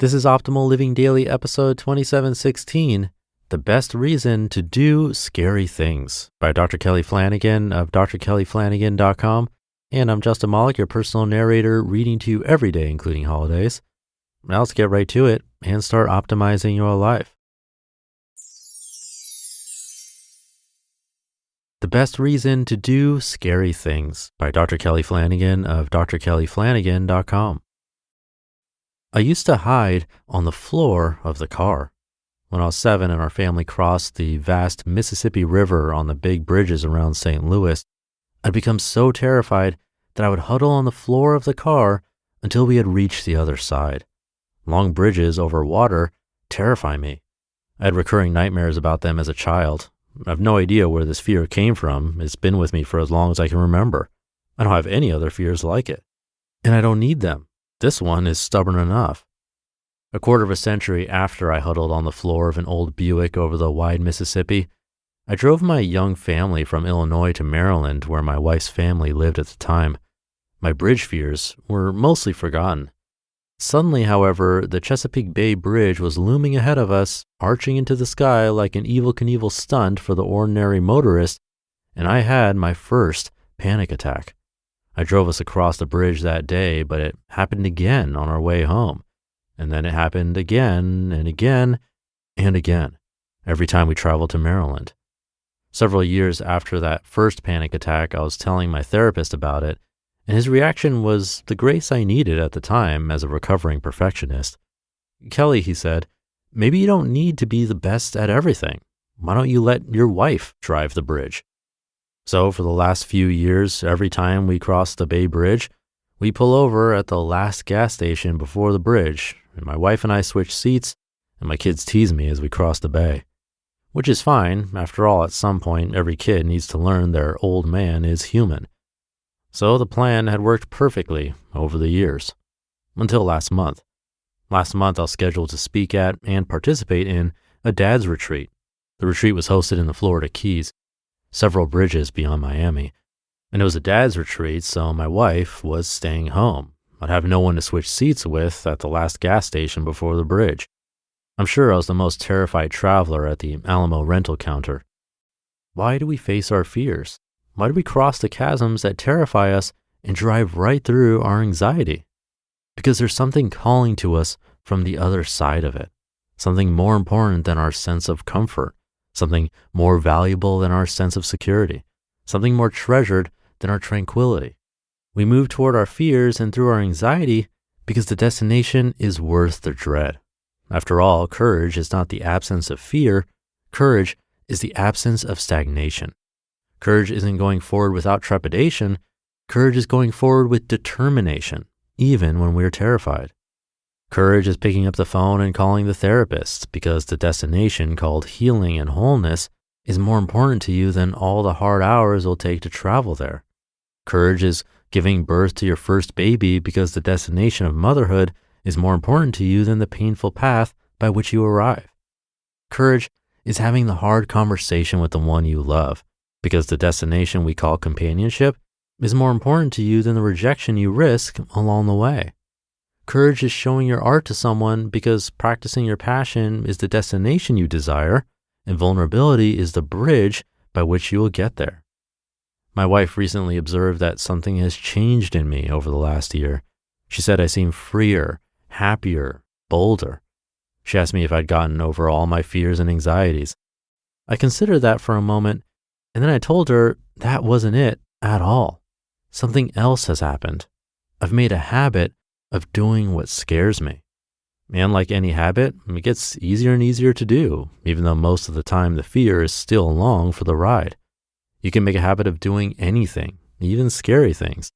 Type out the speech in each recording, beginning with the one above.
This is Optimal Living Daily episode 2716, The Best Reason to Do Scary Things by Dr. Kelly Flanagan of drkellyflanagan.com. And I'm Justin Malik, your personal narrator, reading to you every day, including holidays. Now let's get right to it and start optimizing your life. The Best Reason to Do Scary Things by Dr. Kelly Flanagan of drkellyflanagan.com. I used to hide on the floor of the car. When I was 7 and our family crossed the vast Mississippi River on the big bridges around St. Louis, I'd become so terrified that I would huddle on the floor of the car until we had reached the other side. Long bridges over water terrify me. I had recurring nightmares about them as a child. I have no idea where this fear came from. It's been with me for as long as I can remember. I don't have any other fears like it. And I don't need them. This one is stubborn enough. A quarter of a century after I huddled on the floor of an old Buick over the wide Mississippi, I drove my young family from Illinois to Maryland, where my wife's family lived at the time. My bridge fears were mostly forgotten. Suddenly, however, the Chesapeake Bay Bridge was looming ahead of us, arching into the sky like an Evel Knievel stunt for the ordinary motorist, and I had my first panic attack. I drove us across the bridge that day, but it happened again on our way home. And then it happened again and again and again, every time we traveled to Maryland. Several years after that first panic attack, I was telling my therapist about it, and his reaction was the grace I needed at the time as a recovering perfectionist. "Kelly," he said, "maybe you don't need to be the best at everything. Why don't you let your wife drive the bridge?" So for the last few years, every time we cross the Bay Bridge, we pull over at the last gas station before the bridge, and my wife and I switch seats, and my kids tease me as we cross the bay. Which is fine. After all, at some point, every kid needs to learn their old man is human. So the plan had worked perfectly over the years. Until last month. Last month, I was scheduled to speak at and participate in a dad's retreat. The retreat was hosted in the Florida Keys, several bridges beyond Miami. And it was a dad's retreat, so my wife was staying home. I'd have no one to switch seats with at the last gas station before the bridge. I'm sure I was the most terrified traveler at the Alamo rental counter. Why do we face our fears? Why do we cross the chasms that terrify us and drive right through our anxiety? Because there's something calling to us from the other side of it. Something more important than our sense of comfort. Something more valuable than our sense of security. Something more treasured than our tranquility. We move toward our fears and through our anxiety because the destination is worth the dread. After all, courage is not the absence of fear. Courage is the absence of stagnation. Courage isn't going forward without trepidation. Courage is going forward with determination, even when we're terrified. Courage is picking up the phone and calling the therapist because the destination called healing and wholeness is more important to you than all the hard hours it'll take to travel there. Courage is giving birth to your first baby because the destination of motherhood is more important to you than the painful path by which you arrive. Courage is having the hard conversation with the one you love because the destination we call companionship is more important to you than the rejection you risk along the way. Courage is showing your art to someone because practicing your passion is the destination you desire, and vulnerability is the bridge by which you will get there. My wife recently observed that something has changed in me over the last year. She said I seem freer, happier, bolder. She asked me if I'd gotten over all my fears and anxieties. I considered that for a moment, and then I told her that wasn't it at all. Something else has happened. I've made a habit of doing what scares me. And like any habit, it gets easier and easier to do, even though most of the time the fear is still along for the ride. You can make a habit of doing anything, even scary things.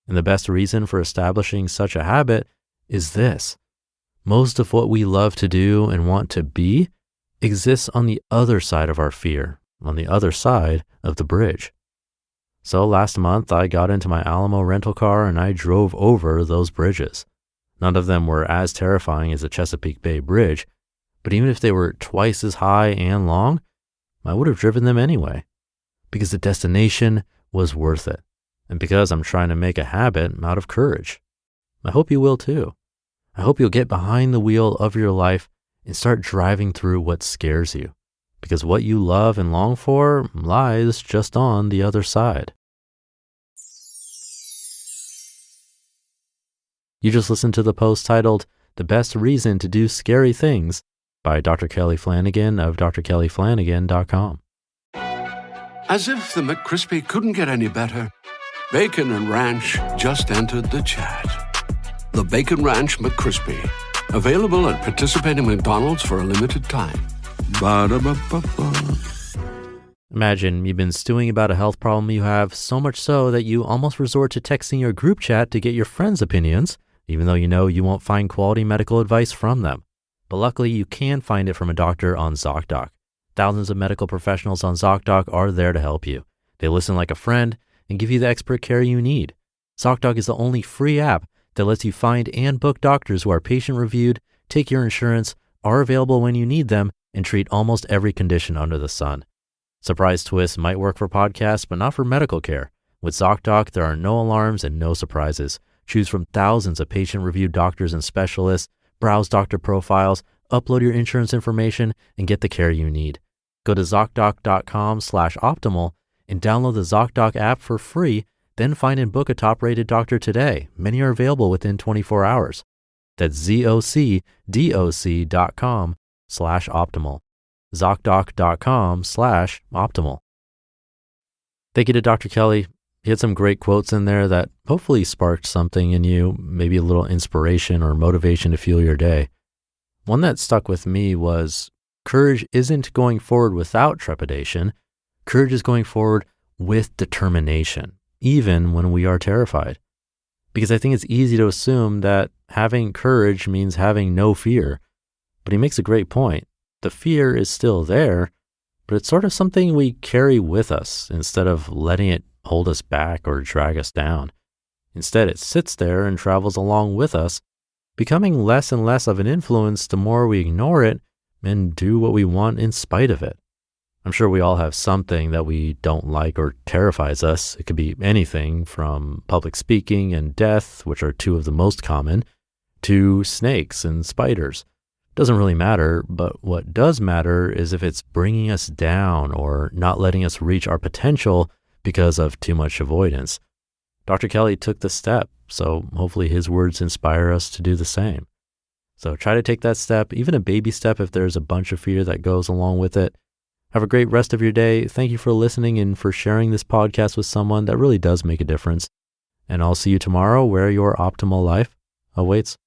And the best reason for establishing such a habit is this. Most of what we love to do and want to be exists on the other side of our fear, on the other side of the bridge. So last month, I got into my Alamo rental car and I drove over those bridges. None of them were as terrifying as the Chesapeake Bay Bridge, but even if they were twice as high and long, I would have driven them anyway, because the destination was worth it, and because I'm trying to make a habit out of courage. I hope you will too. I hope you'll get behind the wheel of your life and start driving through what scares you, because what you love and long for lies just on the other side. You just listened to the post titled, "The Best Reason to Do Scary Things" by Dr. Kelly Flanagan of drkellyflanagan.com. As if the McCrispy couldn't get any better, Bacon and Ranch just entered the chat. The Bacon Ranch McCrispy, available at participating McDonald's for a limited time. Ba-da-ba-ba-ba. Imagine you've been stewing about a health problem you have, so much so that you almost resort to texting your group chat to get your friends' opinions, even though you know you won't find quality medical advice from them. But luckily, you can find it from a doctor on ZocDoc. Thousands of medical professionals on ZocDoc are there to help you. They listen like a friend and give you the expert care you need. ZocDoc is the only free app that lets you find and book doctors who are patient-reviewed, take your insurance, are available when you need them, and treat almost every condition under the sun. Surprise twists might work for podcasts, but not for medical care. With ZocDoc, there are no alarms and no surprises. Choose from thousands of patient-reviewed doctors and specialists, browse doctor profiles, upload your insurance information, and get the care you need. Go to ZocDoc.com/optimal and download the ZocDoc app for free, then find and book a top-rated doctor today. Many are available within 24 hours. That's ZocDoc.com/optimal. ZocDoc.com/optimal. Thank you to Dr. Kelly. He had some great quotes in there that hopefully sparked something in you, maybe a little inspiration or motivation to fuel your day. One that stuck with me was, courage isn't going forward without trepidation. Courage is going forward with determination, even when we are terrified. Because I think it's easy to assume that having courage means having no fear. But he makes a great point. The fear is still there, but it's sort of something we carry with us instead of letting it hold us back or drag us down. Instead, it sits there and travels along with us, becoming less and less of an influence the more we ignore it and do what we want in spite of it. I'm sure we all have something that we don't like or terrifies us. It could be anything from public speaking and death, which are two of the most common, to snakes and spiders. Doesn't really matter, but what does matter is if it's bringing us down or not letting us reach our potential because of too much avoidance. Dr. Kelly took the step, so hopefully his words inspire us to do the same. So try to take that step, even a baby step if there's a bunch of fear that goes along with it. Have a great rest of your day. Thank you for listening and for sharing this podcast with someone that really does make a difference. And I'll see you tomorrow where your optimal life awaits.